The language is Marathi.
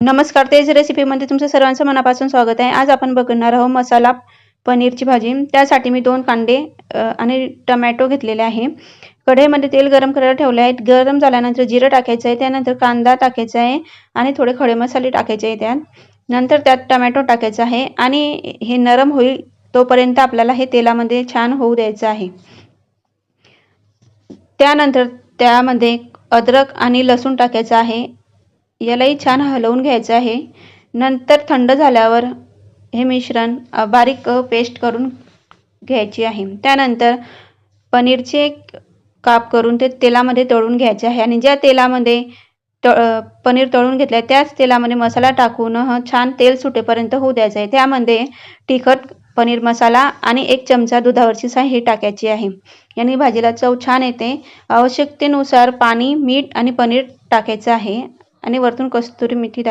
नमस्कार, तेज रेसिपीमध्ये तुमचं सर्वांचं मनापासून स्वागत आहे। आज आपण बघणार आहोत मसाला पनीरची भाजी। त्यासाठी मी 2 कांदे आणि टोमॅटो घेतलेले आहे। कढईमध्ये तेल गरम करायला ठेवले आहे। गरम झाल्यानंतर जिरे टाकायचे आहे, त्यानंतर कांदा टाकायचा आहे आणि थोडे खडे मसाले टाकायचे आहे त्यात। नंतर त्यात टोमॅटो टाकायचा आहे आणि हे नरम होईल तोपर्यंत आपल्याला हे तेलामध्ये छान होऊ द्यायचं आहे। त्यानंतर त्यामध्ये अद्रक आणि लसूण टाकायचं आहे। यालाही छान हलवून घ्यायचं आहे। नंतर थंड झाल्यावर हे मिश्रण बारीक पेस्ट करून घ्यायची आहे। त्यानंतर पनीरचे काप करून ते तेलामध्ये तळून घ्यायचे आहे आणि ज्या तेलामध्ये पनीर तळून घेतले त्याच तेलामध्ये मसाला टाकून छान तेल सुटेपर्यंत होऊ द्यायचे आहे। त्यामध्ये तिखट पनीर मसाला आणि 1 चमचा दुधावरची साय ही टाकायची आहे। याने भाजीला चव छान येते। आवश्यकतेनुसार पाणी, मीठ आणि पनीर टाकायचं आहे आणि वरतून कस्तुरी मेथी